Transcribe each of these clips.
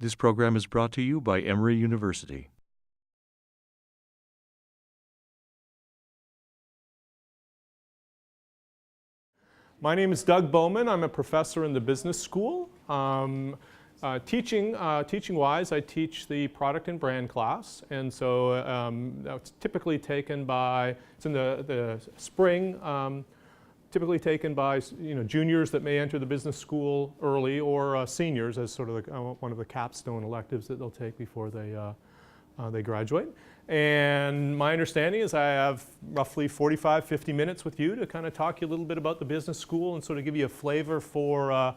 This program is brought to you by Emory University. My name is Doug Bowman. I'm a professor in the business school. Teaching-wise, I teach the product and brand class, and so that's typically taken by, it's in the spring, typically taken by juniors that may enter the business school early, or seniors as sort of one of the capstone electives that they'll take before they graduate. And my understanding is I have roughly 45, 50 minutes with you to kind of talk you a little bit about the business school and sort of give you a flavor for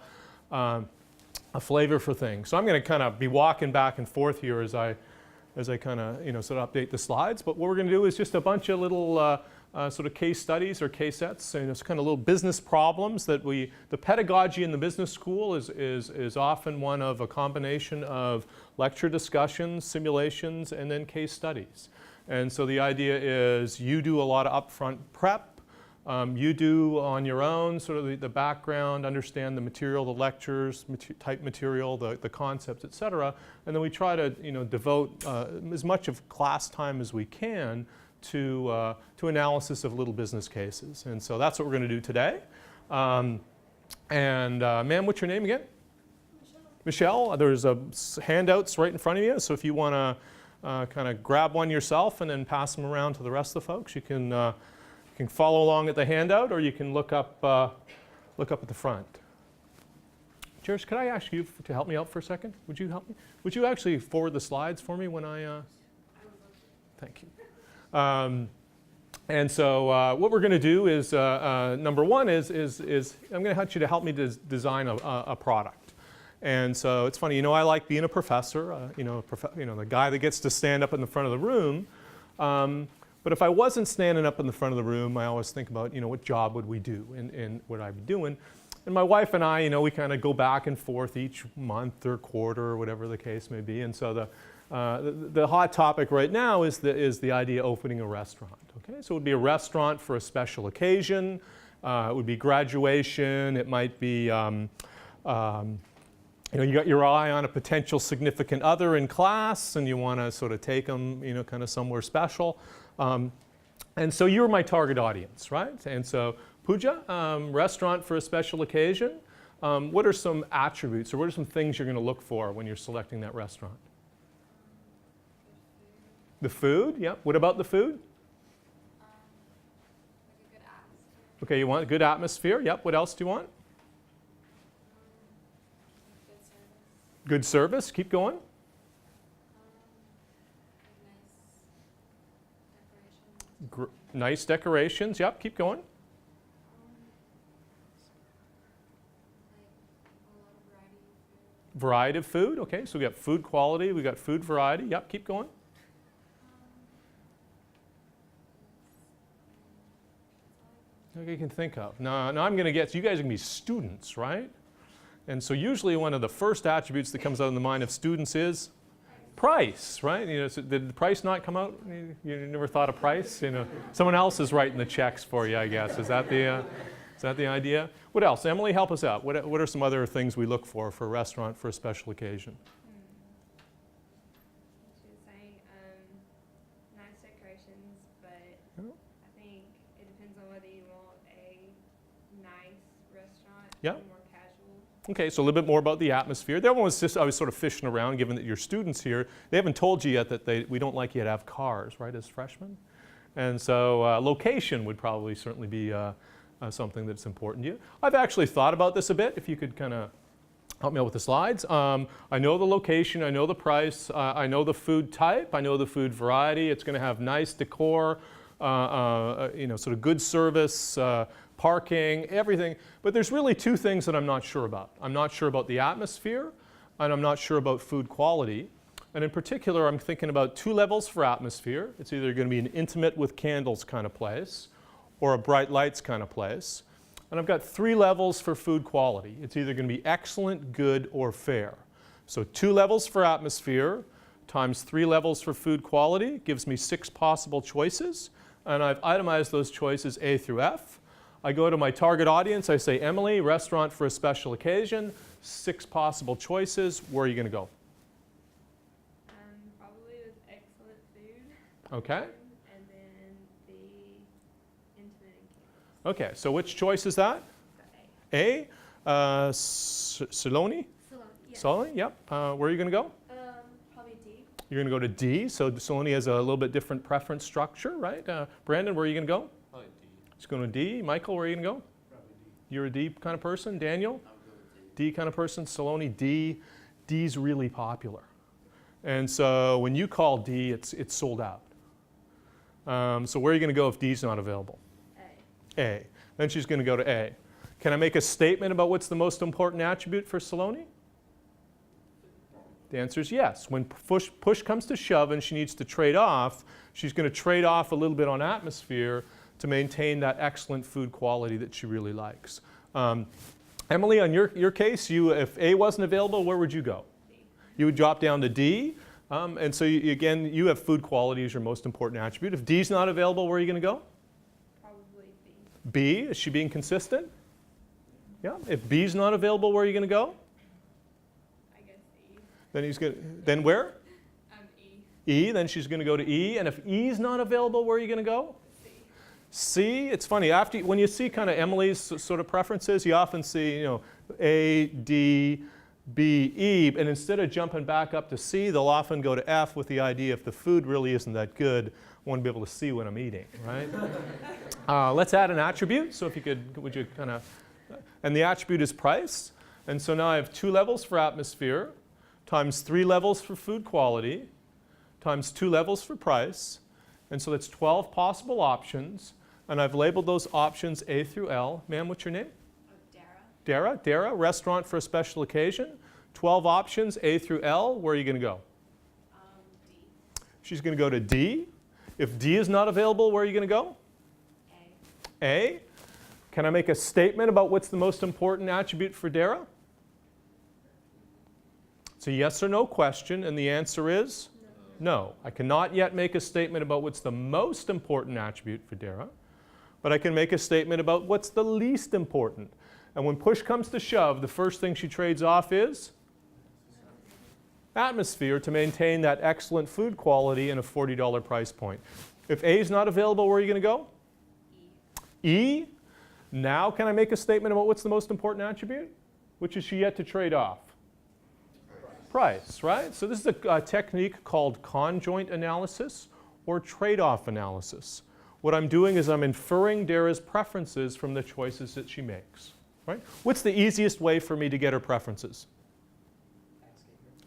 things. So I'm going to kind of be walking back and forth here as I kind of sort of update the slides. But what we're going to do is just a bunch of little sort of case studies or case sets, and it's kind of little business problems that the pedagogy in the business school is often one of a combination of lecture discussions, simulations, and then case studies. And so the idea is you do a lot of upfront prep. You do on your own sort of the background, understand the material, the lectures, type material, the concepts, et cetera. And then we try to devote as much of class time as we can to analysis of little business cases. And so that's what we're going to do today. Ma'am, what's your name again? Michelle. There's handouts right in front of you. So if you want to kind of grab one yourself and then pass them around to the rest of the folks, you can follow along at the handout, or you can look up at the front. Cheers, could I ask you to help me out for a second? Would you help me? Would you actually forward the slides for me when I thank you. And so what we're going to do is, number one is I'm going to ask you to help me design a product. And so it's funny, I like being a professor, the guy that gets to stand up in the front of the room. But if I wasn't standing up in the front of the room, I always think about, what job would we do and what I'd be doing. And my wife and I, we kind of go back and forth each month or quarter or whatever the case may be. And so the hot topic right now is the idea of opening a restaurant. Okay, so it would be a restaurant for a special occasion. It would be graduation. It might be, you got your eye on a potential significant other in class, and you want to sort of take them, kind of somewhere special. And so you're my target audience, right? And so Pooja, restaurant for a special occasion. What are some attributes, or what are some things you're going to look for when you're selecting that restaurant? The food, yeah. What about the food? Like a good atmosphere. Okay, you want a good atmosphere. Yep. What else do you want? Good service. Good service. Keep going. Nice decorations. Yep. Keep going. Like a lot of Variety of food. Okay, so we got food quality. We got food variety. Yep. Keep going. Okay, you can think of. Now I'm going to guess you guys are going to be students, right? And so usually one of the first attributes that comes out in the mind of students is price, right? So did the price not come out? You never thought of price? Someone else is writing the checks for you, I guess. Is that the idea? What else? Emily, help us out. What are some other things we look for a restaurant for a special occasion? She was saying nice decorations, but I think it depends on whether you want a nice restaurant or more casual. Okay, so a little bit more about the atmosphere. That one was just, I was sort of fishing around, given that you're students here. They haven't told you yet that we don't like you to have cars, right, as freshmen? And so location would probably certainly be something that's important to you. I've actually thought about this a bit, if you could kind of help me out with the slides. I know the location, I know the price, I know the food type, I know the food variety. It's going to have nice decor, sort of good service, parking, everything. But there's really two things that I'm not sure about. I'm not sure about the atmosphere, and I'm not sure about food quality. And in particular, I'm thinking about two levels for atmosphere. It's either going to be an intimate with candles kind of place, or a bright lights kind of place. And I've got three levels for food quality. It's either going to be excellent, good, or fair. So 2 levels for atmosphere times 3 levels for food quality gives me 6 possible choices. And I've itemized those choices A through F. I go to my target audience. I say, Emily, restaurant for a special occasion, 6 possible choices. Where are you going to go? Okay. And then the intimate encounters. Okay, so which choice is that? So A. A. Saloni? Yeah. Saloni, yep. Where are you going to go? Probably D. You're going to go to D. So Saloni has a little bit different preference structure, right? Brandon, where are you going to go? Probably D. He's going to D. Michael, where are you going to go? Probably D. You're a D kind of person. Daniel? I'll go with D. D kind of person. Saloni, D. D's really popular. And so when you call D, it's sold out. So where are you going to go if D's not available? A. A. Then she's going to go to A. Can I make a statement about what's the most important attribute for Saloni? The answer is yes. When push comes to shove and she needs to trade off, she's going to trade off a little bit on atmosphere to maintain that excellent food quality that she really likes. Emily, on your case, if A wasn't available, where would you go? D. You would drop down to D. And so again, you have food quality as your most important attribute. If D's not available, where are you going to go? Probably B. B. Is she being consistent? Yeah. If B's not available, where are you going to go? I guess E. Then where? E. E. Then she's going to go to E. And if E's not available, where are you going to go? C. C. It's funny. When you see kind of Emily's sort of preferences, you often see A, D, B, E, and instead of jumping back up to C, they'll often go to F with the idea if the food really isn't that good, I want to be able to see what I'm eating, right? Let's add an attribute. So if you would you kind of, and the attribute is price. And so now I have 2 levels for atmosphere, times 3 levels for food quality, times 2 levels for price. And so that's 12 possible options. And I've labeled those options A through L. Ma'am, what's your name? Dara. Dara, restaurant for a special occasion. 12 options, A through L. Where are you going to go? D. She's going to go to D. If D is not available, where are you going to go? A. A. Can I make a statement about what's the most important attribute for Dara? It's a yes or no question, and the answer is no. I cannot yet make a statement about what's the most important attribute for Dara, but I can make a statement about what's the least important. And when push comes to shove, the first thing she trades off is atmosphere to maintain that excellent food quality and a $40 price point. If A is not available, where are you going to go? E. E. Now can I make a statement about what's the most important attribute? Which is she yet to trade off? Price, right? So this is a technique called conjoint analysis or trade-off analysis. What I'm doing is I'm inferring Dara's preferences from the choices that she makes. Right? What's the easiest way for me to get her preferences?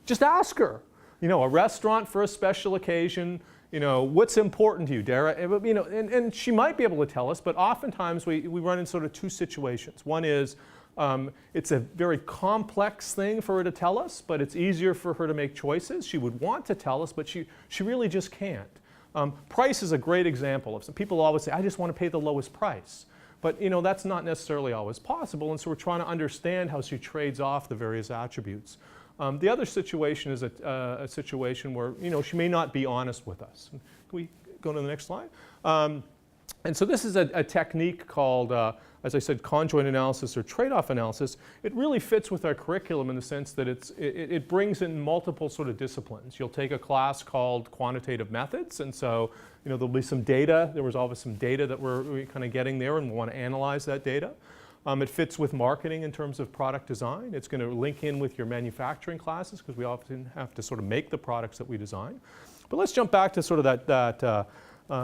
Just ask her. A restaurant for a special occasion. What's important to you, Dara? And she might be able to tell us, but oftentimes we run in sort of 2 situations. One is it's a very complex thing for her to tell us, but it's easier for her to make choices. She would want to tell us, but she really just can't. Price is a great example of some people always say, I just want to pay the lowest price. But that's not necessarily always possible, and so we're trying to understand how she trades off the various attributes. The other situation is a situation where she may not be honest with us. Can we go to the next slide? And so this is a technique called, as I said, conjoint analysis or trade-off analysis. It really fits with our curriculum in the sense that it brings in multiple sort of disciplines. You'll take a class called quantitative methods, and so there'll be some data. There was always some data that we're kind of getting there, and we want to analyze that data. It fits with marketing in terms of product design. It's going to link in with your manufacturing classes because we often have to sort of make the products that we design. But let's jump back to sort of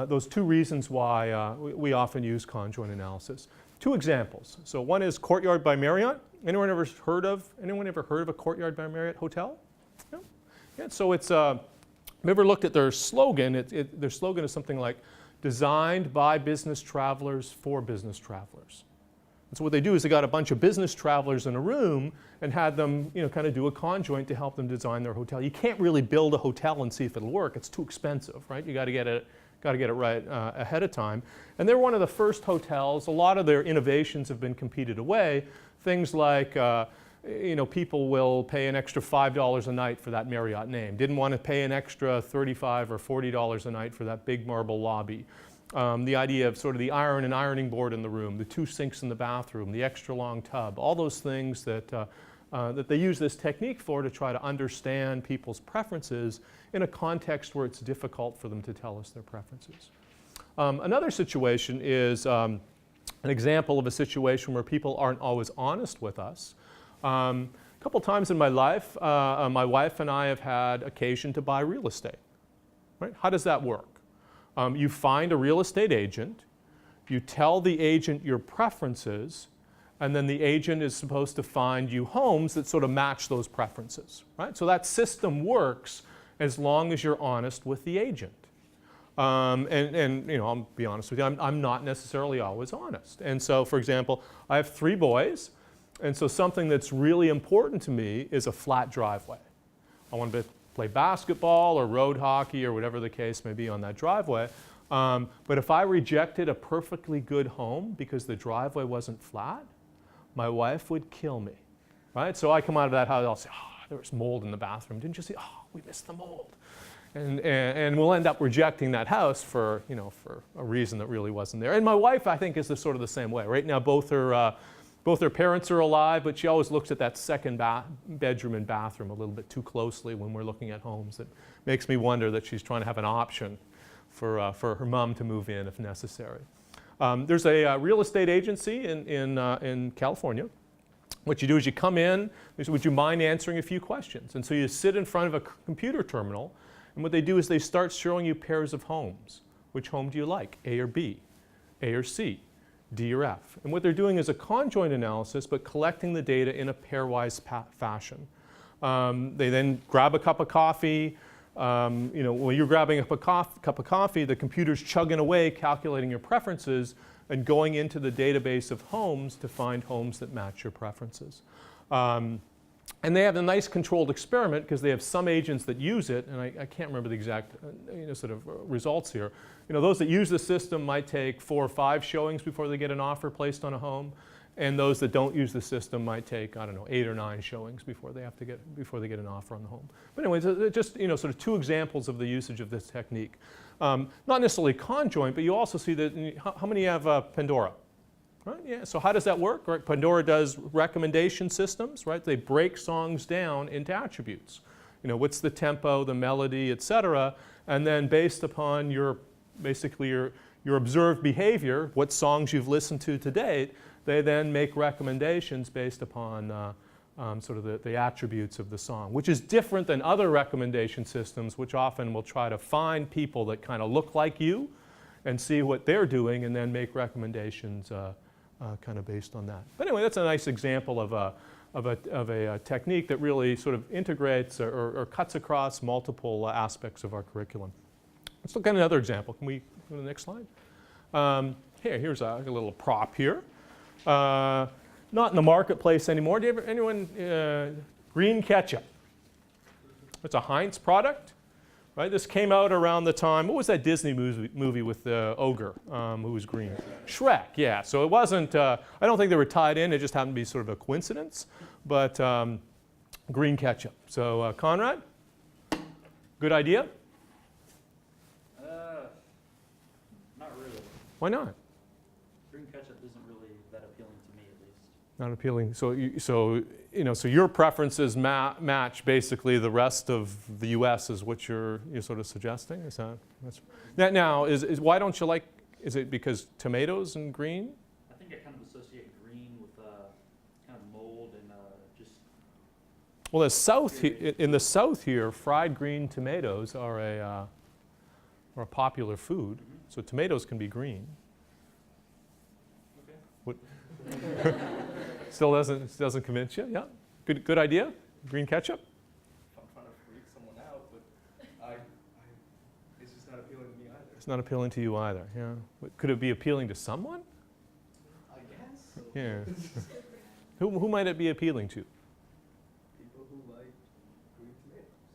those 2 reasons why we often use conjoint analysis. 2 examples. So one is Courtyard by Marriott. Anyone ever heard of a Courtyard by Marriott hotel? No? Yeah, so it's, have you ever looked at their slogan? Their slogan is something like, designed by business travelers for business travelers. And so what they do is they got a bunch of business travelers in a room and had them kind of do a conjoint to help them design their hotel. You can't really build a hotel and see if it'll work. It's too expensive, right? You got to get it right ahead of time. And they're one of the first hotels. A lot of their innovations have been competed away. Things like people will pay an extra $5 a night for that Marriott name. Didn't want to pay an extra $35 or $40 a night for that big marble lobby. The idea of sort of the iron and ironing board in the room, the 2 sinks in the bathroom, the extra long tub, all those things that that they use this technique for to try to understand people's preferences in a context where it's difficult for them to tell us their preferences. Another situation is an example of a situation where people aren't always honest with us. A couple times in my life, my wife and I have had occasion to buy real estate. Right? How does that work? You find a real estate agent, you tell the agent your preferences, and then the agent is supposed to find you homes that sort of match those preferences. Right? So that system works as long as you're honest with the agent. And you know, I'll be honest with you, I'm not necessarily always honest. And so, for example, I have 3 boys, and so something that's really important to me is a flat driveway. I want to play basketball or road hockey or whatever the case may be on that driveway. But if I rejected a perfectly good home because the driveway wasn't flat, my wife would kill me. Right? So I come out of that house, I'll say, oh, there was mold in the bathroom. Didn't you see? Oh, we missed the mold. And we'll end up rejecting that house for, you know, for a reason that really wasn't there. And my wife, I think, is sort of the same way. Right now, both her parents are alive, but she always looks at that second bedroom and bathroom a little bit too closely when we're looking at homes. It makes me wonder that she's trying to have an option for her mom to move in if necessary. There's a real estate agency in California. What you do is you come in, they say, would you mind answering a few questions? And so you sit in front of a computer terminal, and what they do is they start showing you pairs of homes. Which home do you like, A or B, A or C, D or F? And what they're doing is a conjoint analysis, but collecting the data in a pairwise fashion. They then grab a cup of coffee. You know, when you're grabbing a cup of coffee, the computer's chugging away, calculating your preferences, and going into the database of homes to find homes that match your preferences. And they have a nice controlled experiment because they have some agents that use it, and I can't remember the exact sort of results here. You know, those that use the system might take 4 or 5 showings before they get an offer placed on a home, and those that don't use the system might take, I don't know, 8 or 9 showings before they get an offer on the home. But anyway, just sort of 2 examples of the usage of this technique. Not necessarily conjoint, but you also see that how many have Pandora? Right? Yeah. So how does that work? Right? Pandora does recommendation systems. Right? They break songs down into attributes. You know, what's the tempo, the melody, etc. And then based upon your observed behavior, what songs you've listened to date, they then make recommendations based upon sort of the attributes of the song, which is different than other recommendation systems, which often will try to find people that kind of look like you and see what they're doing and then make recommendations kind of based on that. But anyway, that's a nice example of a technique that really sort of integrates or cuts across multiple aspects of our curriculum. Let's look at another example. Can we go to the next slide? Here's a little prop here. Not in the marketplace anymore. Anyone green ketchup? It's a Heinz product. Right? This came out around the time, what was that Disney movie with the ogre who was green? Shrek, yeah. So it wasn't, I don't think they were tied in, it just happened to be sort of a coincidence, but green ketchup. So Conrad, good idea? Not really. Why not? Green ketchup isn't really that appealing to me, at least. Not appealing. So your preferences match basically the rest of the U.S. is what you're sort of suggesting. Is that now is why don't you like? Is it because tomatoes and green? I think I kind of associate green with kind of mold and just. Well, in the South here, fried green tomatoes are a popular food. Mm-hmm. So tomatoes can be green. Okay. What? Still doesn't convince you? Yeah. Good idea? Green ketchup? I'm trying to freak someone out, but it's just not appealing to me either. It's not appealing to you either, yeah. Could it be appealing to someone? I guess. Yeah. Who might it be appealing to? People who like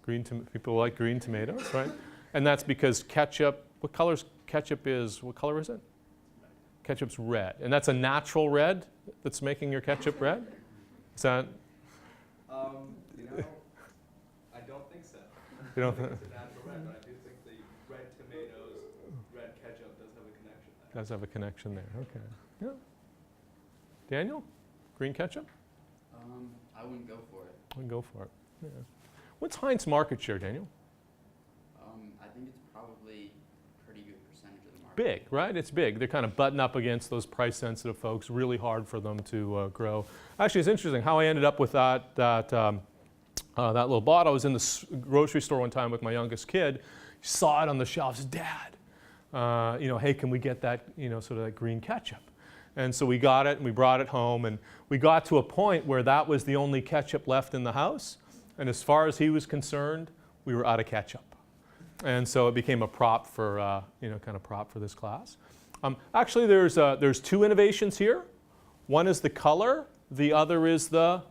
green tomatoes. People who like green tomatoes, right? And that's because ketchup, what color is it? Ketchup's red. And that's a natural red that's making your ketchup red? Is that? I don't think so. You don't I think think? it's a natural red, but I do think the red tomatoes, red ketchup does have a connection there. Does have a connection there, okay. Yeah. Daniel, green ketchup? I I wouldn't go for it. Wouldn't go for it. Yeah. What's Heinz market share, Daniel? I think it's probably a pretty good percentage of the market. Big, right? It's big. They're kind of butting up against those price-sensitive folks. Really hard for them to grow. Actually, it's interesting how I ended up with that little bottle. I was in the grocery store one time with my youngest kid. Saw it on the shelf. Said, Dad, hey, can we get that, sort of that green ketchup? And so we got it and we brought it home, and we got to a point where that was the only ketchup left in the house. And as far as he was concerned, we were out of ketchup. And so it became a prop for, kind of prop for this class. Actually, there's two innovations here. One is the color. The other is the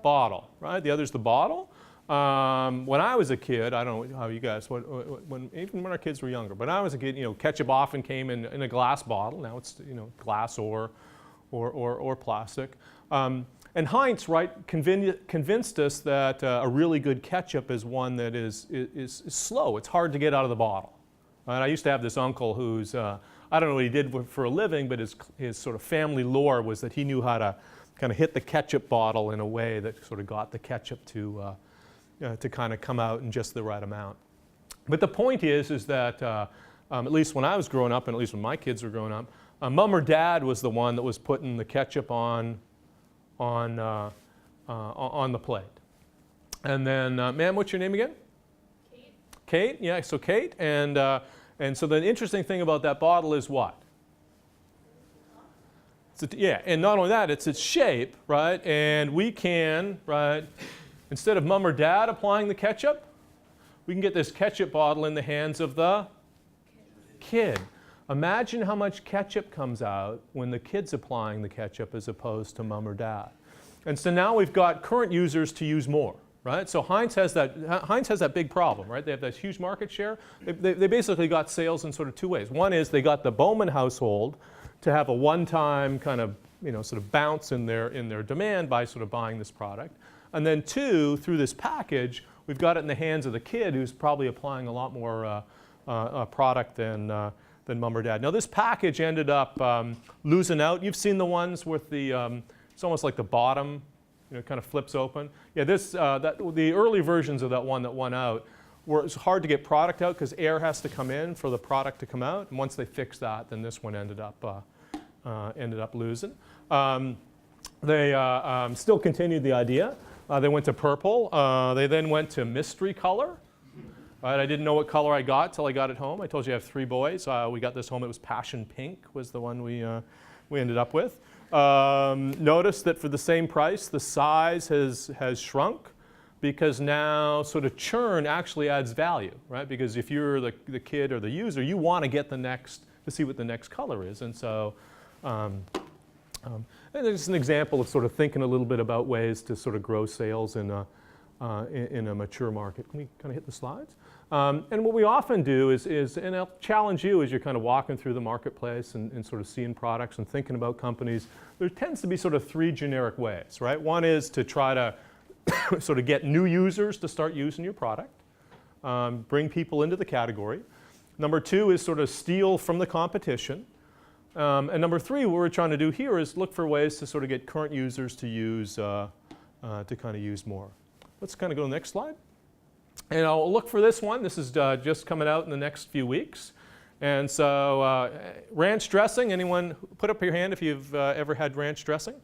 bottle, right? The other is the bottle. When I was a kid, I don't know how you guys, even when our kids were younger, but when I was a kid, ketchup often came in a glass bottle. Now it's, glass or plastic. And Heinz, right, convinced us that a really good ketchup is one that is slow. It's hard to get out of the bottle. Right? I used to have this uncle who's, I don't know what he did for a living, but his sort of family lore was that he knew how to kind of hit the ketchup bottle in a way that sort of got the ketchup to kind of come out in just the right amount. But the point is that at least when I was growing up, and at least when my kids were growing up, Mom or Dad was the one that was putting the ketchup on the plate. And then, ma'am, what's your name again? Kate. Kate, yeah, so Kate. And so the interesting thing about that bottle is what? Yeah, and not only that, it's its shape, right? And we can, right, instead of Mom or Dad applying the ketchup, we can get this ketchup bottle in the hands of the kid. Imagine how much ketchup comes out when the kid's applying the ketchup as opposed to Mom or Dad. And so now we've got current users to use more, right? So Heinz has that big problem, right? They have that huge market share. They basically got sales in sort of two ways. One is they got the Bowman household to have a one-time kind of, sort of bounce in their demand by sort of buying this product. And then two, through this package, we've got it in the hands of the kid who's probably applying a lot more product than Mom or Dad. Now this package ended up losing out. You've seen the ones with the, it's almost like the bottom, kind of flips open. Yeah, the early versions of that one that won out, it's hard to get product out because air has to come in for the product to come out. And once they fixed that, then this one ended up losing. They still continued the idea. They went to purple. They then went to mystery color. Right, I didn't know what color I got till I got it home. I told you I have 3 boys. We got this home. It was passion pink was the one we ended up with. Notice that for the same price, the size has shrunk because now sort of churn actually adds value, right? Because if you're the kid or the user, you want to get to see what the next color is. And so and it's an example of sort of thinking a little bit about ways to sort of grow sales in a mature market. Can we kind of hit the slides? And what we often do is, and I'll challenge you as you're kind of walking through the marketplace and sort of seeing products and thinking about companies, there tends to be sort of 3 generic ways, right? One is to try to sort of get new users to start using your product, bring people into the category. Number 2 is sort of steal from the competition. And number 3, what we're trying to do here is look for ways to sort of get current users to use, to kind of use more. Let's kind of go to the next slide. And I'll look for this one. This is just coming out in the next few weeks. And so ranch dressing, anyone put up your hand if you've ever had ranch dressing?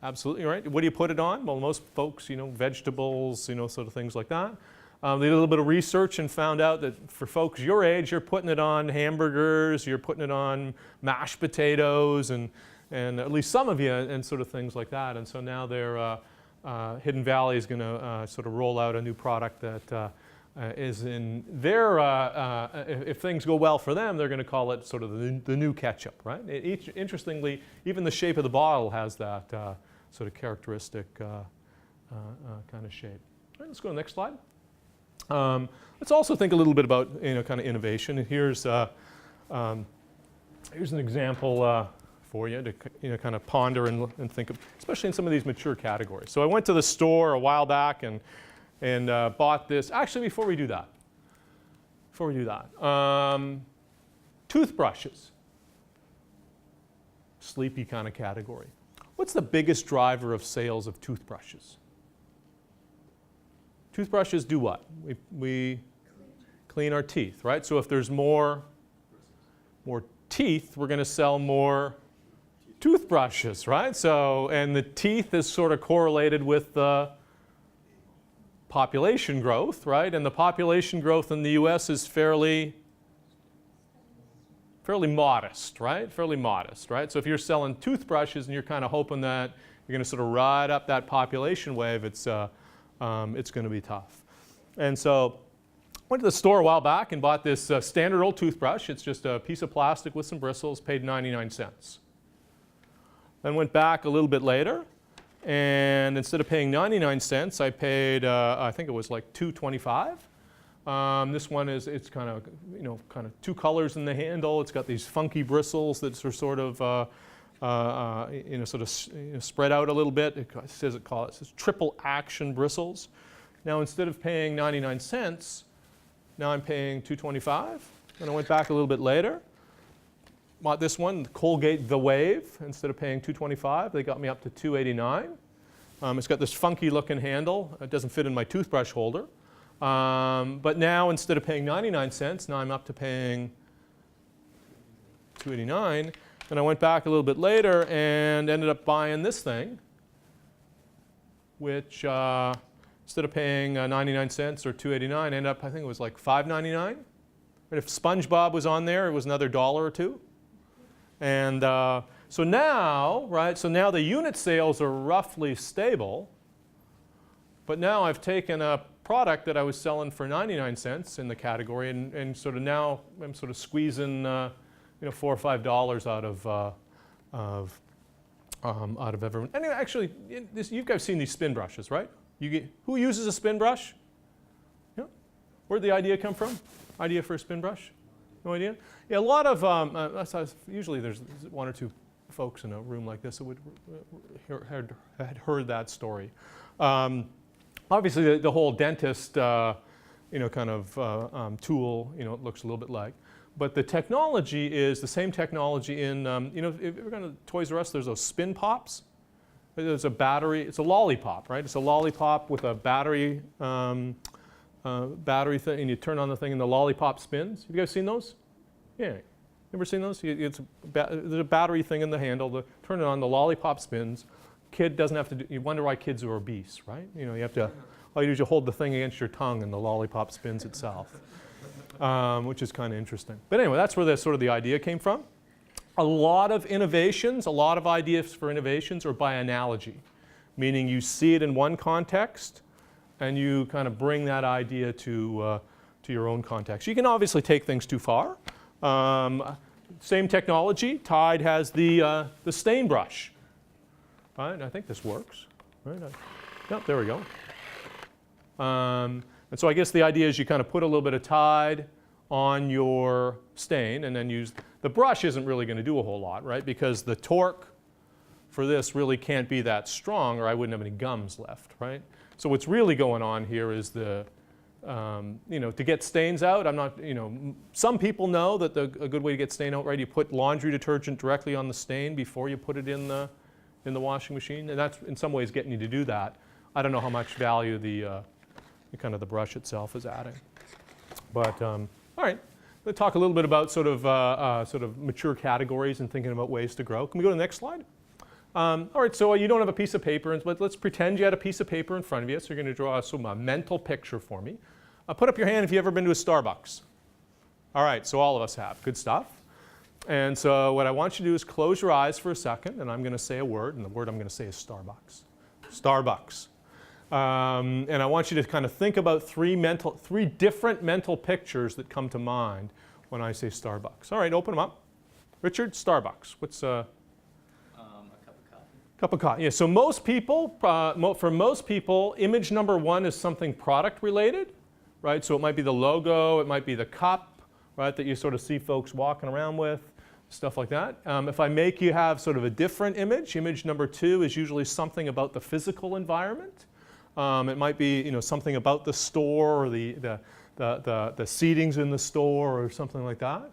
Absolutely, right. What do you put it on? Well, most folks, vegetables, sort of things like that. They did a little bit of research and found out that for folks your age, you're putting it on hamburgers, you're putting it on mashed potatoes, and at least some of you, and sort of things like that. And so now they're Hidden Valley is going to sort of roll out a new product that is in their, if things go well for them, they're going to call it sort of the new ketchup, right? Interestingly, even the shape of the bottle has that sort of characteristic kind of shape. All right, let's go to the next slide. Let's also think a little bit about kind of innovation. And here's an example for you to kind of ponder and think of, especially in some of these mature categories. So I went to the store a while back and bought this. Actually, before we do that, toothbrushes, sleepy kind of category. What's the biggest driver of sales of toothbrushes? Toothbrushes do what? We clean our teeth, right? So if there's more teeth, we're going to sell more toothbrushes, right? So, and the teeth is sort of correlated with the population growth, right? And the population growth in the US is fairly modest, right? Fairly modest, right? So if you're selling toothbrushes and you're kind of hoping that you're going to sort of ride up that population wave, it's going to be tough. And so I went to the store a while back and bought this standard old toothbrush. It's just a piece of plastic with some bristles, paid 99 cents. Then went back a little bit later, and instead of paying 99 cents, I paid, I think it was like $2.25. This one it's kind of, kind of two colors in the handle. It's got these funky bristles that are sort of, spread out a little bit. It says triple action bristles. Now instead of paying 99 cents, now I'm paying $2.25. Then I went back a little bit later. Bought this one, Colgate The Wave. Instead of paying $2.25, they got me up to $2.89. It's got this funky looking handle. It doesn't fit in my toothbrush holder. But now instead of paying 99 cents, now I'm up to paying $2.89. And I went back a little bit later and ended up buying this thing, which instead of paying 99 cents or $2.89, ended up, I think it was like $5.99. And if SpongeBob was on there, it was another $1 or $2. And so now, right, so now the unit sales are roughly stable, but now I've taken a product that I was selling for 99 cents in the category and sort of now I'm sort of squeezing $4 or $5 out of everyone. And actually, you guys seen these spin brushes, right? Who uses a spin brush? Yeah. Where'd the idea come from? Idea for a spin brush? No idea? Yeah, a lot of, usually there's one or two folks in a room like this that had heard that story. Obviously, the whole dentist, kind of tool, it looks a little bit like. But the technology is the same technology in, if you're going to Toys R Us, there's those spin pops. There's a battery, it's a lollipop, right? It's a lollipop with a battery thing, and you turn on the thing and the lollipop spins. Have you guys seen those? Yeah. Ever seen those? There's a battery thing in the handle. Turn it on, the lollipop spins. Kid doesn't have to do, you wonder why kids are obese, right? You have to, all you do is you hold the thing against your tongue and the lollipop spins itself, which is kind of interesting. But anyway, that's where the idea came from. A lot of innovations, a lot of ideas for innovations are by analogy, meaning you see it in one context and you kind of bring that idea to your own context. You can obviously take things too far. Same technology. Tide has the stain brush. Right? I think this works. Right? Yep, there we go. And so I guess the idea is you kind of put a little bit of Tide on your stain and then use, the brush isn't really going to do a whole lot, right? Because the torque for this really can't be that strong or I wouldn't have any gums left, right? So what's really going on here is the, to get stains out, I'm not, some people know that a good way to get stain out, right, you put laundry detergent directly on the stain before you put it in the washing machine, and that's in some ways getting you to do that. I don't know how much value the brush itself is adding. But all right, let's talk a little bit about sort of mature categories and thinking about ways to grow. Can we go to the next slide? All right, so you don't have a piece of paper, but let's pretend you had a piece of paper in front of you. So you're going to draw a mental picture for me. Put up your hand if you've ever been to a Starbucks. All right, so all of us have. Good stuff. And so what I want you to do is close your eyes for a second, and I'm going to say a word, and the word I'm going to say is Starbucks. Starbucks. And I want you to kind of think about three different mental pictures that come to mind when I say Starbucks. All right, open them up. Richard, Starbucks. What's a cup of coffee. Cup of coffee. Yeah. So most people, for most people, image number one is something product related, right? So it might be the logo, it might be the cup, right, that you sort of see folks walking around with, stuff like that. If I make you have sort of a different image number two is usually something about the physical environment. It might be something about the store or the seatings in the store or something like that.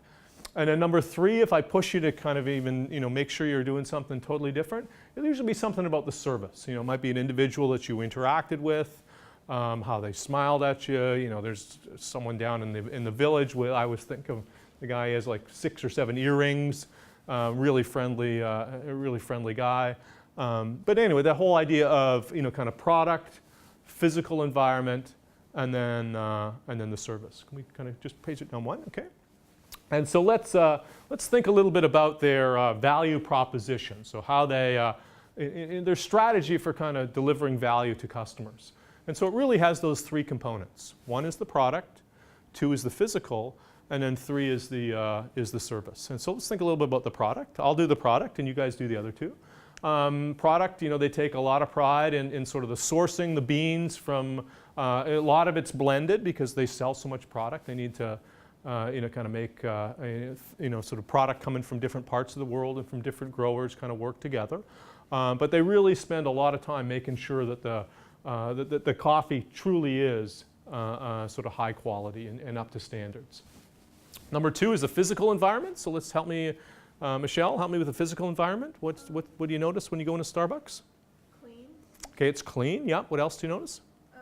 And then number 3, if I push you to kind of even, make sure you're doing something totally different, it'll usually be something about the service. It might be an individual that you interacted with, how they smiled at you. There's someone down in the village where I always think of the guy has like 6 or 7 earrings, really friendly, a really friendly guy. But anyway, that whole idea of kind of product, physical environment, and then the service. Can we kind of just page it down one? Okay. And so let's think a little bit about their value proposition. So how they, in their strategy for kind of delivering value to customers. And so it really has those 3 components. 1 is the product, 2 is the physical, and then 3 is the service. And so let's think a little bit about the product. I'll do the product, and you guys do the other 2. Product, they take a lot of pride in sort of the sourcing the beans from, a lot of it's blended because they sell so much product. They need to, kind of make, sort of product coming from different parts of the world and from different growers kind of work together. But they really spend a lot of time making sure that the coffee truly is sort of high quality and up to standards. Number 2 is the physical environment. So let's help me, Michelle, help me with the physical environment. What do you notice when you go into Starbucks? Clean. Okay, it's clean. Yeah. What else do you notice? I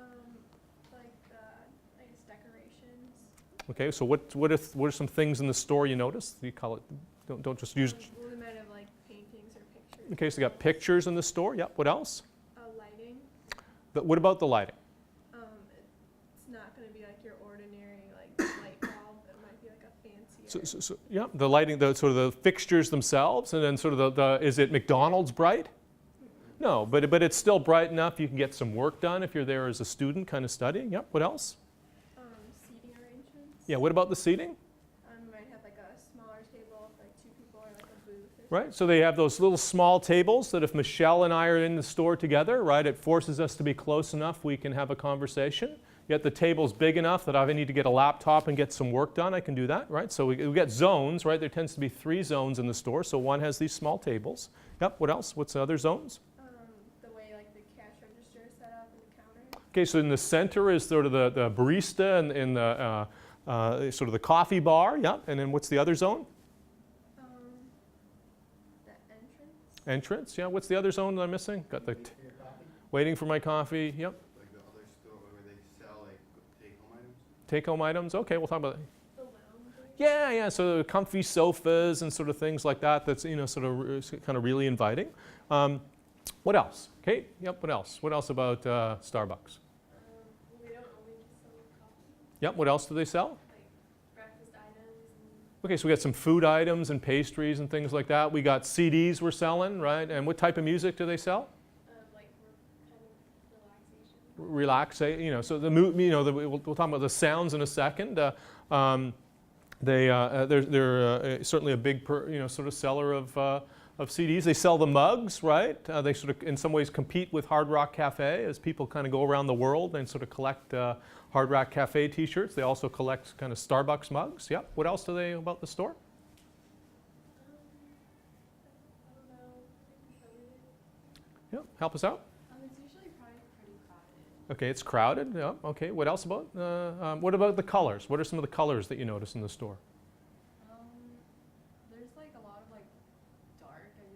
guess decorations. Okay. So what are some things in the store you notice? You call it. Don't just use. We might have like paintings or pictures. Okay. So you got pictures in the store. Yep. What else? Lighting. What about the lighting? It's not going to be like your ordinary light bulb. It might be like a fancier. So yeah, the lighting, the sort of the fixtures themselves, and then sort of is it McDonald's bright? No, but it's still bright enough you can get some work done if you're there as a student kind of studying. Yep. What else? Seating arrangements. Yeah. What about the seating? We might have like a smaller table with like 2 people or like a booth. Right, so they have those little small tables that if Michelle and I are in the store together, right, it forces us to be close enough we can have a conversation. Yet the table's big enough that if I need to get a laptop and get some work done, I can do that, right? So we get zones, right? There tends to be 3 zones in the store, so one has these small tables. Yep, what else? What's the other zones? The way like the cash register is set up and the counter. Okay, so in the center is sort of the barista and the sort of the coffee bar, yeah. And then what's the other zone? The entrance. Entrance, yeah. What's the other zone that I'm missing? Got the waiting for my coffee, yep. Like the other store where they sell like take-home items? Take-home items, okay, we'll talk about that. The lounge. Yeah, so comfy sofas and sort of things like that. That's sort of kind of really inviting. What else? Kate? Yep. What else? What else about Starbucks? We don't only just sell coffee. Yep. What else do they sell? Like breakfast items. Okay, so we got some food items and pastries and things like that. We got CDs we're selling, right? And what type of music do they sell? Like kind of relaxation. So we'll talk about the sounds in a second. They're certainly a big sort of seller of CDs. They sell the mugs, right? They sort of in some ways compete with Hard Rock Cafe as people kind of go around the world and sort of collect Hard Rock Cafe t-shirts. They also collect kind of Starbucks mugs. Yep. What else do they about the store? I don't know. Yeah, help us out. It's usually probably pretty crowded. Okay, it's crowded. Yeah. Okay. What else about? What about the colors? What are some of the colors that you notice in the store? There's like a lot of like dark and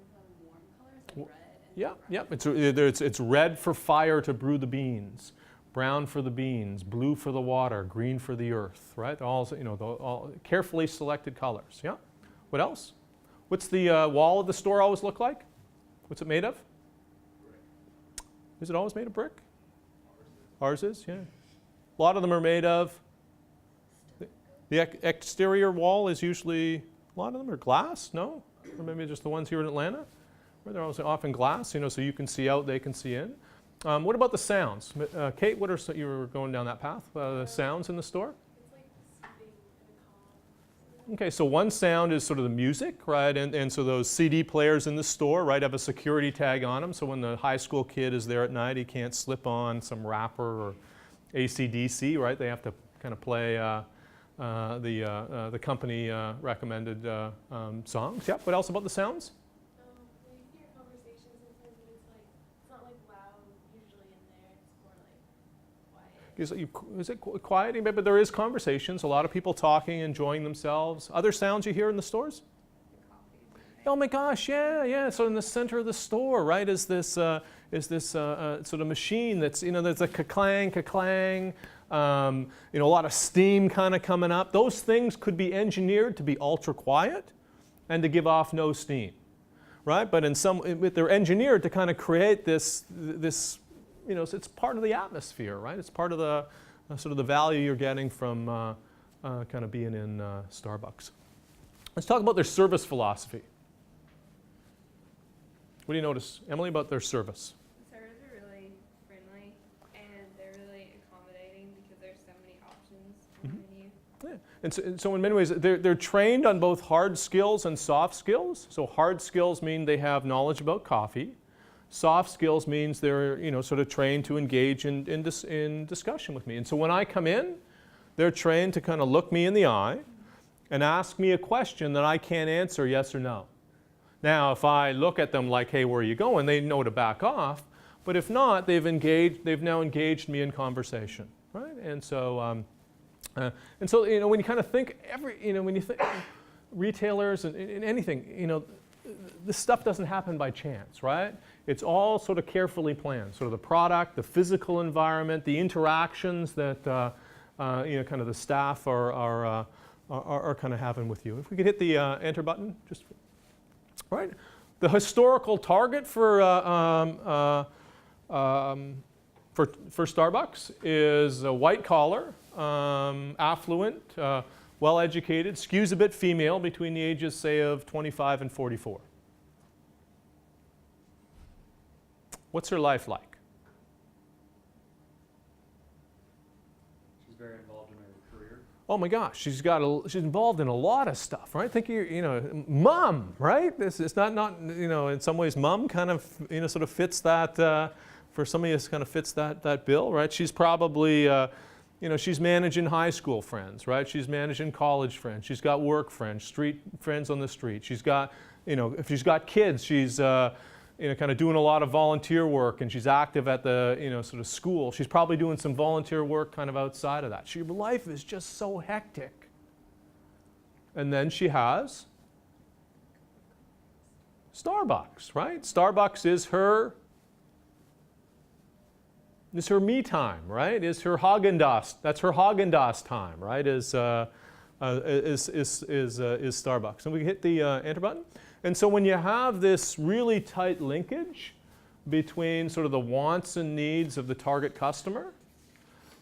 warm colors, like red. Yeah. It's red for fire to brew the beans, brown for the beans, blue for the water, green for the earth. Right? They're all all carefully selected colors. Yeah. What else? What's the wall of the store always look like? What's it made of? Brick. Is it always made of brick? Ours is, yeah. A lot of them are made of, the exterior wall is usually, a lot of them are glass, no? Or maybe just the ones here in Atlanta, where they're also often glass, so you can see out, they can see in. What about the sounds? Kate, you were going down that path, the sounds in the store? It's like soothing and calm. Okay, so one sound is sort of the music, right? And so those CD players in the store, right, have a security tag on them. So when the high school kid is there at night, he can't slip on some rapper or AC/DC, right? They have to kind of play the company recommended songs. Yep. What else about the sounds? You hear conversations sometimes, but it's not like loud usually in there. It's more like quiet. is it quiet? But there is conversations, a lot of people talking, enjoying themselves. Other sounds you hear in the stores? Oh my gosh, yeah. So in the center of the store, right, is this sort of machine that's, there's a ka-clang, ka-clang, a lot of steam kind of coming up. Those things could be engineered to be ultra quiet and to give off no steam, right? But they're engineered to kind of create this, it's part of the atmosphere, right? It's part of the sort of the value you're getting from kind of being in Starbucks. Let's talk about their service philosophy. What do you notice, Emily, about their service? The servers are really friendly and they're really accommodating because there's so many options on the menu. Yeah. And so in many ways, they're trained on both hard skills and soft skills. So hard skills mean they have knowledge about coffee. Soft skills means they're sort of trained to engage in discussion with me. And so when I come in, they're trained to kind of look me in the eye and ask me a question that I can't answer yes or no. Now, if I look at them like, hey, where are you going? They know to back off. But if not, they've now engaged me in conversation, right? And so, when you kind of think when you think retailers and anything, this stuff doesn't happen by chance, right? It's all sort of carefully planned. Sort of the product, the physical environment, the interactions that kind of the staff are kind of having with you. If we could hit the enter button, just. Right? The historical target for Starbucks is a white collar, affluent, well-educated, skews a bit female between the ages, say, of 25 and 44. What's her life like? She's very involved in her career. Oh my gosh, she's involved in a lot of stuff, right? Think of your, mom, right? It's not in some ways, mom kind of, sort of fits that, for some of us kind of fits that bill, right? She's probably, she's managing high school friends, right? She's managing college friends. She's got work friends, street friends on the street. She's got, if she's got kids, she's, kind of doing a lot of volunteer work, and she's active at the, sort of school. She's probably doing some volunteer work kind of outside of that. Her life is just so hectic. And then she has Starbucks, right? Starbucks is her me time, right? Is her Haagen-Dazs. That's her Haagen-Dazs time, right? Is Starbucks. And we hit the enter button. And so when you have this really tight linkage between sort of the wants and needs of the target customer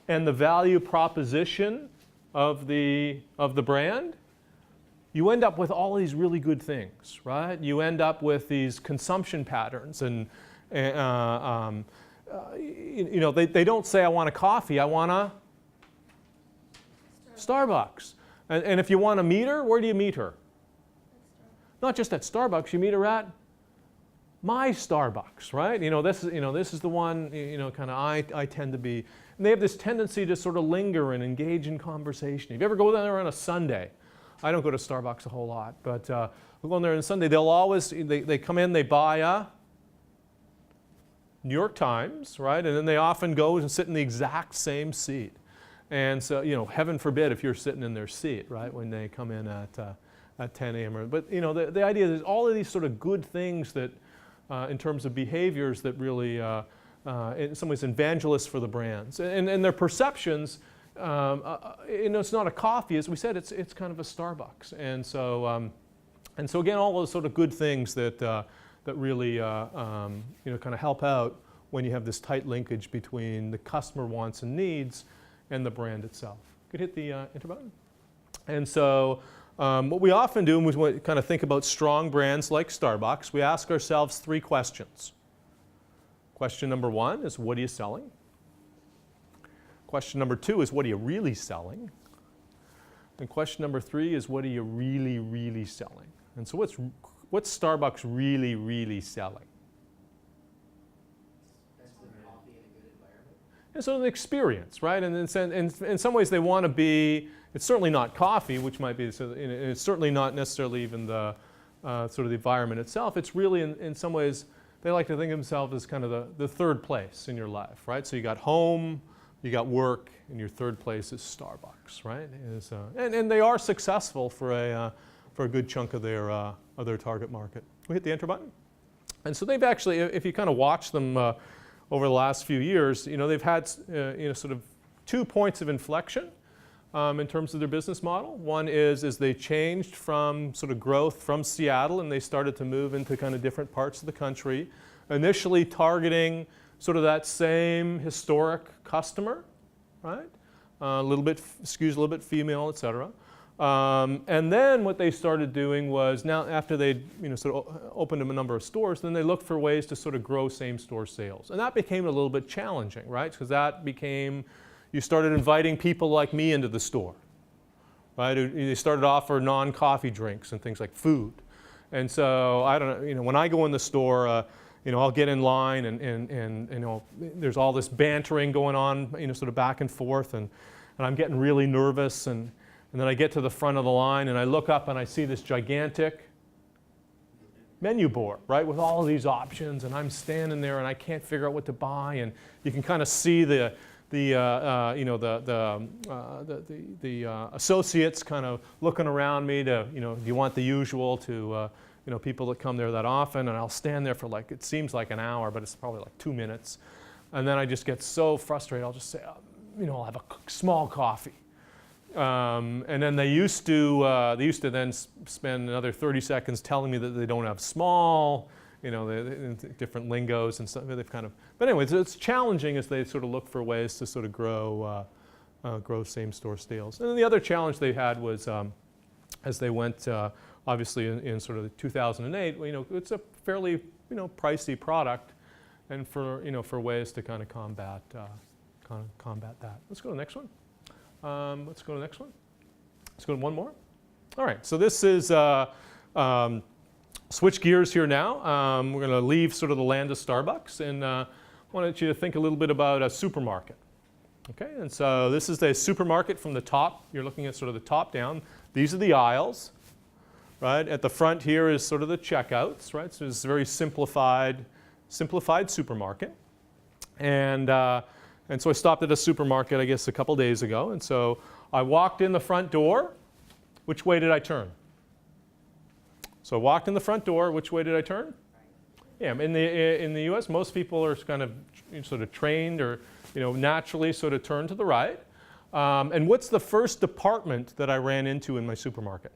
and the value proposition of the brand, you end up with all these really good things, right? You end up with these consumption patterns, and they don't say, I want a coffee, I want a Starbucks. And if you want to meet her, where do you meet her? Not just at Starbucks, you meet her at my Starbucks, right? This is the one, kind of I tend to be. And they have this tendency to sort of linger and engage in conversation. If you ever go there on a Sunday, I don't go to Starbucks a whole lot, but we'll go in there on Sunday, they'll always, they come in, they buy a New York Times, right? And then they often go and sit in the exact same seat. And so, heaven forbid if you're sitting in their seat, right, when they come in at 10 a.m. But the idea is all of these sort of good things that, in terms of behaviors that really, in some ways, evangelists for the brands. And their perceptions, it's not a coffee, as we said, it's kind of a Starbucks. And so again, all those sort of good things that really, kind of help out when you have this tight linkage between the customer wants and needs and the brand itself. Could hit the enter button. And so, what we often do when we kind of think about strong brands like Starbucks, we ask ourselves 3 questions. Question number 1 is, what are you selling? Question number 2 is, what are you really selling? And question number 3 is, what are you really, really selling? And so what's Starbucks really, really selling? Coffee in a good environment. And so an experience, right? And in some ways they want to be, it's certainly not coffee, which might be, it's certainly not necessarily even the sort of the environment itself. It's really, in some ways, they like to think of themselves as kind of the third place in your life, right? So you got home, you got work, and your third place is Starbucks, right? And they are successful for a good chunk of their target market. We hit the enter button. And so they've actually, if you kind of watch them over the last few years, they've had sort of 2 points of inflection in terms of their business model. One is they changed from sort of growth from Seattle, and they started to move into kind of different parts of the country, initially targeting sort of that same historic customer, right? A little bit skews a little bit female, et cetera. And then what they started doing was, now after they sort of opened a number of stores, then they looked for ways to sort of grow same-store sales. And that became a little bit challenging, right? Because that became, you started inviting people like me into the store, right? They started to offer non-coffee drinks and things like food. And so, I don't know, when I go in the store, I'll get in line and there's all this bantering going on, sort of back and forth, and I'm getting really nervous, and then I get to the front of the line and I look up and I see this gigantic menu board, right, with all of these options, and I'm standing there and I can't figure out what to buy, and you can kind of see the associates kind of looking around me to, do you want the usual, to people that come there that often, and I'll stand there for it seems like an hour, but it's probably like 2 minutes. And then I just get so frustrated, I'll just say, I'll have a small coffee. And then they used to then spend another 30 seconds telling me that they don't have small, different lingos and stuff. They've kind of, but anyway, it's challenging as they sort of look for ways to sort of grow same-store sales. And then the other challenge they had was as they went, obviously in sort of 2008, it's a fairly pricey product, and for ways to kind of combat that. Let's go to the next one. Let's go to the next one. Let's go to one more. All right, so this is switch gears here now. We're going to leave sort of the land of Starbucks, and I wanted you to think a little bit about a supermarket. Okay, and so this is the supermarket from the top. You're looking at sort of the top down. These are the aisles, right? At the front here is sort of the checkouts, right? So it's a very simplified supermarket. And so I stopped at a supermarket, I guess, a couple days ago. And so I walked in the front door. Which way did I turn? So I walked in the front door. Which way did I turn? Yeah, in the U.S., most people are kind of sort of trained or naturally sort of turn to the right. And what's the first department that I ran into in my supermarket?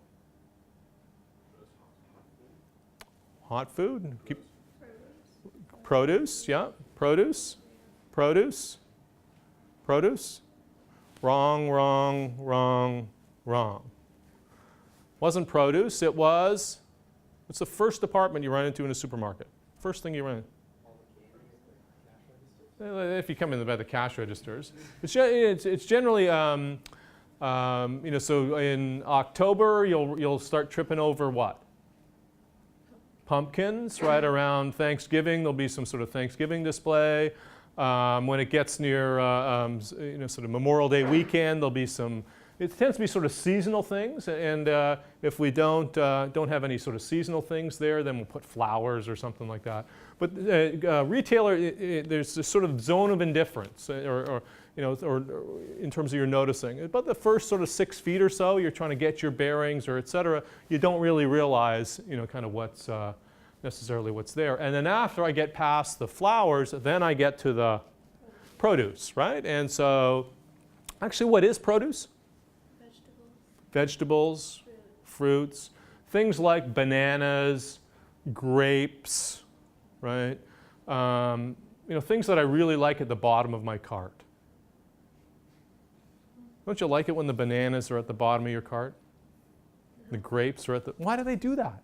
Hot food. Produce, yeah. Produce. Wrong. Wasn't produce, it was, what's the first department you run into in a supermarket? First thing you run into? If you come in by the cash registers. It's generally, so in October, you'll start tripping over what? Pumpkins, right around Thanksgiving. There'll be some sort of Thanksgiving display. When it gets near, sort of Memorial Day weekend, there'll be some. It tends to be sort of seasonal things, and if we don't have any sort of seasonal things there, then we'll put flowers or something like that. But retailer, there's a sort of zone of indifference, or in terms of your noticing. About the first sort of 6 feet or so, you're trying to get your bearings, or et cetera. You don't really realize, kind of what's necessarily what's there. And then after I get past the flowers, then I get to the produce, right? And so, actually, what is produce? Vegetables, fruits, things like bananas, grapes, right? Things that I really like at the bottom of my cart. Don't you like it when the bananas are at the bottom of your cart? The grapes are at the... Why do they do that?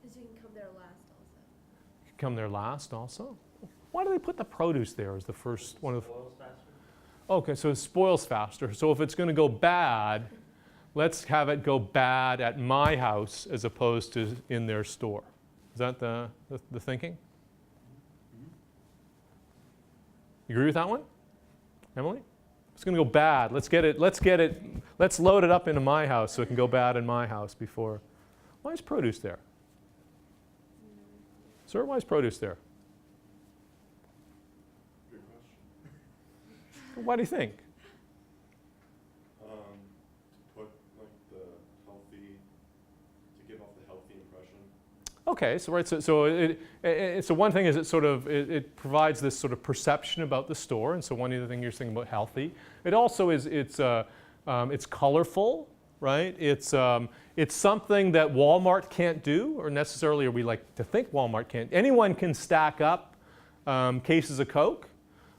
Because you can come there last also. You can come there last also? Why do they put the produce there as the first one of... Spoils faster. Okay, so it spoils faster. So if it's going to go bad, let's have it go bad at my house as opposed to in their store. Is that the thinking? You agree with that one? Emily? It's going to go bad. Let's load it up into my house so it can go bad in my house before. Why is produce there? Sir, why is produce there? What do you think? To put like the healthy, to give off the healthy impression. Okay, so right, so one thing is it provides this sort of perception about the store, and so one other thing you're saying about healthy. It also is it's colorful, right? It's something that Walmart can't do, or necessarily, or we like to think Walmart can't. Anyone can stack up cases of Coke,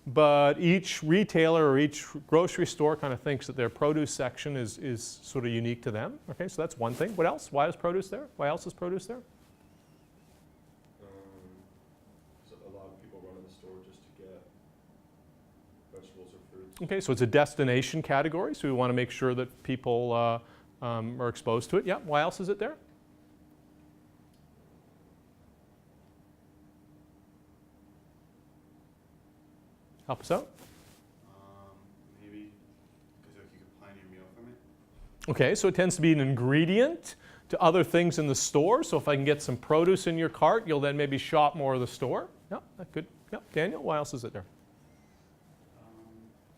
but each retailer or each grocery store kind of thinks that their produce section is sort of unique to them. Okay, so that's one thing. What else? Why is produce there? Why else is produce there? So a lot of people run in the store just to get vegetables or fruits. Okay, so it's a destination category, so we want to make sure that people are exposed to it. Yeah, why else is it there? Help us out. Maybe because like you could plan your meal from it. Okay, so it tends to be an ingredient to other things in the store. So if I can get some produce in your cart, you'll then maybe shop more of the store. Yeah, that's good. Yeah, Daniel, why else is it there?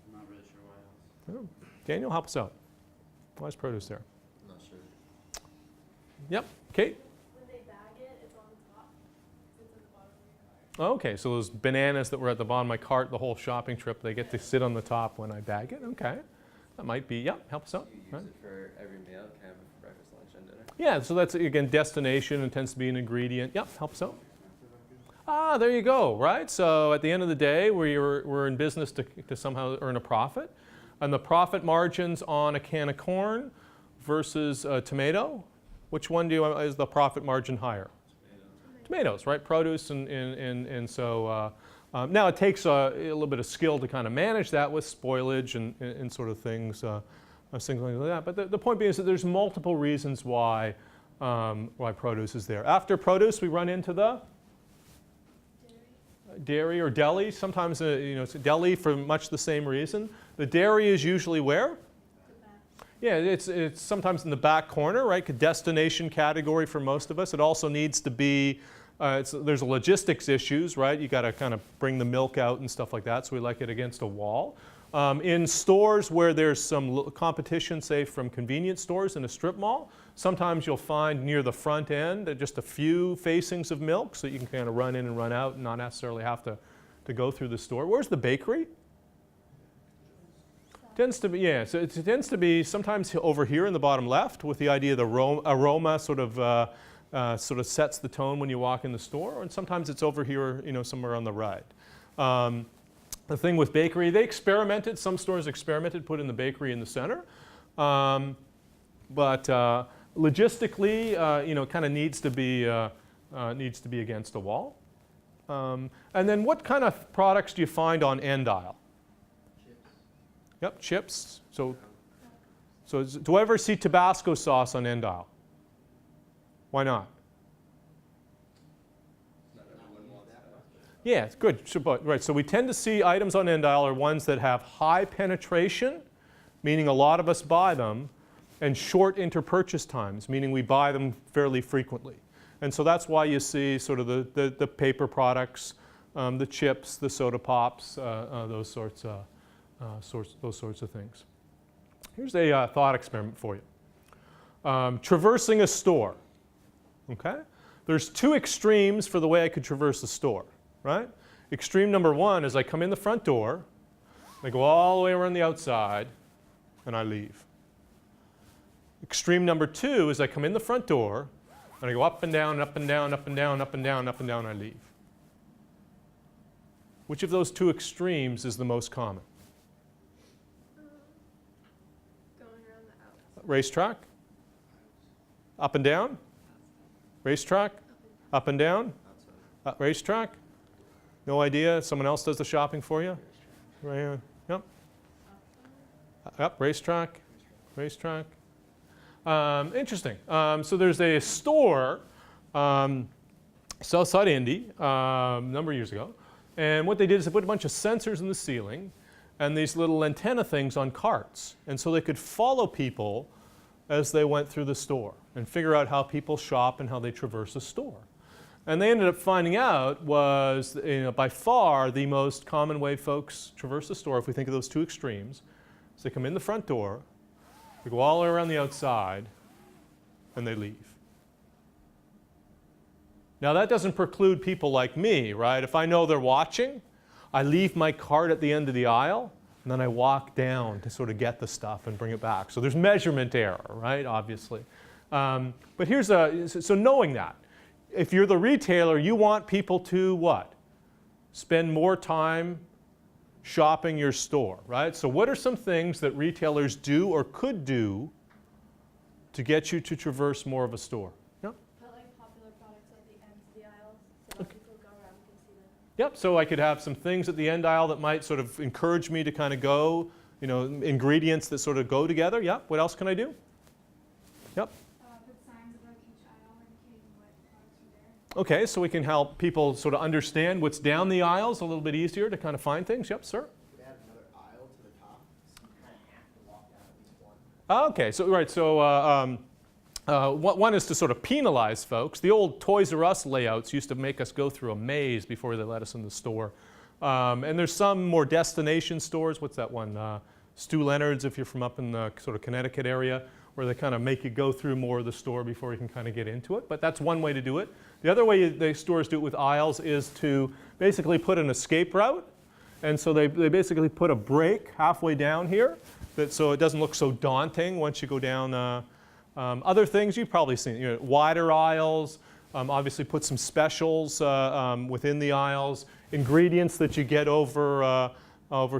I'm not really sure why else. Oh, Daniel, help us out. Why is produce there? I'm not sure. Yep, Kate? When they bag it, it's on the top. It's at the bottom of your cart. Okay, so those bananas that were at the bottom of my cart the whole shopping trip, they get to sit on the top when I bag it. Okay, that might be, yeah, help us out. You use Right. it for every meal, kind of for breakfast, lunch, and dinner. Yeah, so that's, again, destination and tends to be an ingredient. Yep, help us out. Ah, there you go, right? So at the end of the day, we're in business to somehow earn a profit. And the profit margins on a can of corn versus a tomato, which one is the profit margin higher? Tomatoes, right? Produce, and so now it takes a little bit of skill to kind of manage that with spoilage and sort of things like that. But the point being is that there's multiple reasons why produce is there. After produce, we run into the dairy or deli. Sometimes it's a deli for much the same reason. The dairy is usually where? Yeah, it's sometimes in the back corner, right? A destination category for most of us. It also needs to be, there's logistics issues, right? You got to kind of bring the milk out and stuff like that, so we like it against a wall. In stores where there's some competition, say from convenience stores in a strip mall, sometimes you'll find near the front end just a few facings of milk, so you can kind of run in and run out and not necessarily have to go through the store. Where's the bakery? Tends to be, yeah, so it tends to be sometimes over here in the bottom left with the idea the aroma sort of sets the tone when you walk in the store, and sometimes it's over here, somewhere on the right. The thing with bakery, they experimented, some stores experimented, put in the bakery in the center, but logistically, kind of needs to be against a wall. And then what kind of products do you find on end aisle? Yep, chips. So do I ever see Tabasco sauce on end aisle? Why not? Yeah, it's good. Right, so we tend to see items on end aisle are ones that have high penetration, meaning a lot of us buy them, and short interpurchase times, meaning we buy them fairly frequently. And so that's why you see sort of the paper products, the chips, the soda pops, those sorts of things. Here's a thought experiment for you. Traversing a store. Okay? There's two extremes for the way I could traverse a store, right? Extreme number one is I come in the front door, I go all the way around the outside, and I leave. Extreme number two is I come in the front door, and I go up and down, up and down, up and down, up and down, up and down, and I leave. Which of those two extremes is the most common? Going around the outside. Racetrack? Up and down? Racetrack? Up and down? Racetrack? No idea? Someone else does the shopping for you? Right here. Yep. Yep, racetrack. Racetrack. Interesting. So there's a store, Southside Indy, a number of years ago. And what they did is they put a bunch of sensors in the ceiling and these little antenna things on carts. And so they could follow people as they went through the store and figure out how people shop and how they traverse a store. And they ended up finding out was, by far the most common way folks traverse the store, if we think of those two extremes, is they come in the front door, they go all the way around the outside, and they leave. Now that doesn't preclude people like me, right? If I know they're watching, I leave my cart at the end of the aisle, and then I walk down to sort of get the stuff and bring it back. So there's measurement error, right, obviously. But here's so knowing that. If you're the retailer, you want people to what? Spend more time shopping your store, right? So what are some things that retailers do or could do to get you to traverse more of a store? Yeah? Put like popular products at the ends of the aisles so that people go around and can see them. Yep, so I could have some things at the end aisle that might sort of encourage me to kind of go, ingredients that sort of go together. Yep, what else can I do? Yep. Put signs above each aisle indicating what products are there. Okay, so we can help people sort of understand what's down the aisles a little bit easier to kind of find things. Yep, sir. Could add another aisle to the top, so you kind of have to walk down at least one. Okay, so right, so one is to sort of penalize folks. The old Toys R Us layouts used to make us go through a maze before they let us in the store. And there's some more destination stores. What's that one? Stu Leonard's, if you're from up in the sort of Connecticut area, where they kind of make you go through more of the store before you can kind of get into it. But that's one way to do it. The other way the stores do it with aisles is to basically put an escape route. And so they basically put a break halfway down here, so it doesn't look so daunting once you go down. Other things you've probably seen, wider aisles, obviously put some specials within the aisles, ingredients that you get over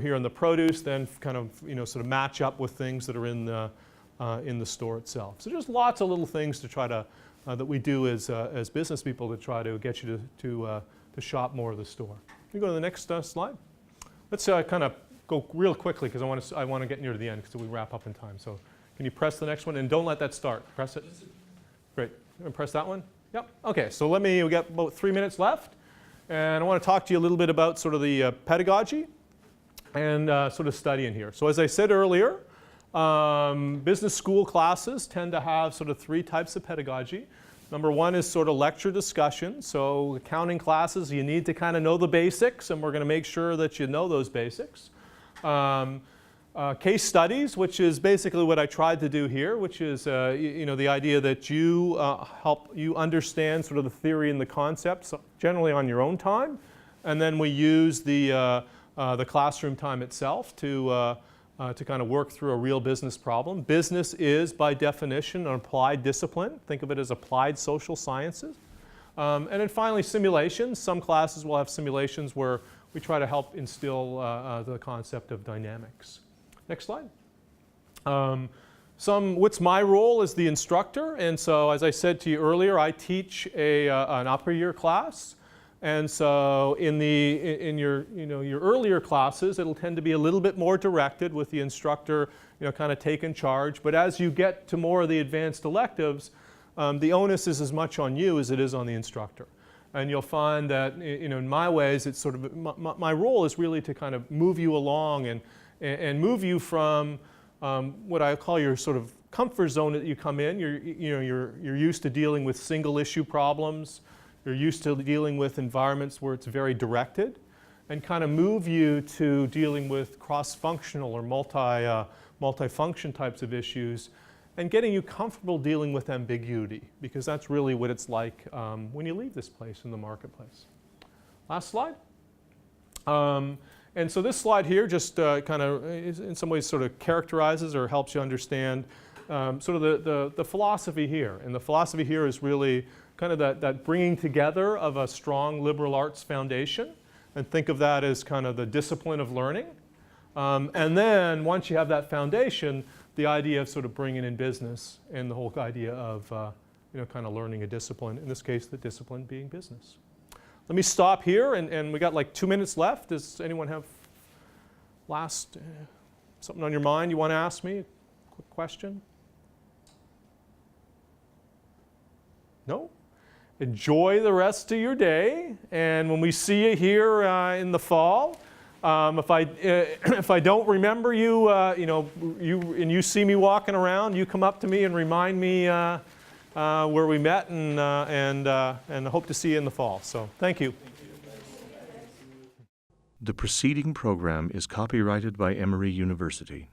here in the produce, then kind of sort of match up with things that are in the store itself. So there's lots of little things to try to that we do as business people to try to get you to shop more of the store. Can you go to the next slide? Let's kind of go real quickly because I want to get near to the end because we wrap up in time. So can you press the next one and don't let that start? Press it. Great. Press that one. Yep. Okay. So we got about 3 minutes left, and I want to talk to you a little bit about sort of the pedagogy and sort of studying here. So as I said earlier, business school classes tend to have sort of 3 types of pedagogy. Number one is sort of lecture discussion. So accounting classes, you need to kind of know the basics, and we're going to make sure that you know those basics. Case studies, which is basically what I tried to do here, which is the idea that you help you understand sort of the theory and the concepts generally on your own time, and then we use the classroom time itself to kind of work through a real business problem. Business is, by definition, an applied discipline. Think of it as applied social sciences. And then finally, simulations. Some classes will have simulations where we try to help instill the concept of dynamics. Next slide. What's my role as the instructor? And so, as I said to you earlier, I teach an upper year class. And so in your earlier classes, it'll tend to be a little bit more directed with the instructor kind of taking charge. But as you get to more of the advanced electives, the onus is as much on you as it is on the instructor. And you'll find that in my ways, it's sort of my role is really to kind of move you along and move you from what I call your sort of comfort zone that you come in. You're used to dealing with single issue problems. You're used to dealing with environments where it's very directed, and kind of move you to dealing with cross-functional or multi-function types of issues, and getting you comfortable dealing with ambiguity, because that's really what it's like when you leave this place in the marketplace. Last slide. And so this slide here just kind of, in some ways, sort of characterizes or helps you understand sort of the philosophy here. And the philosophy here is really kind of that bringing together of a strong liberal arts foundation. And think of that as kind of the discipline of learning. And then once you have that foundation, the idea of sort of bringing in business and the whole idea of kind of learning a discipline, in this case, the discipline being business. Let me stop here, and we got like 2 minutes left. Does anyone have something on your mind you want to ask me? A quick question? No? Enjoy the rest of your day, and when we see you here in the fall, if I don't remember you, and you see me walking around, you come up to me and remind me where we met, and hope to see you in the fall. So thank you. The preceding program is copyrighted by Emory University.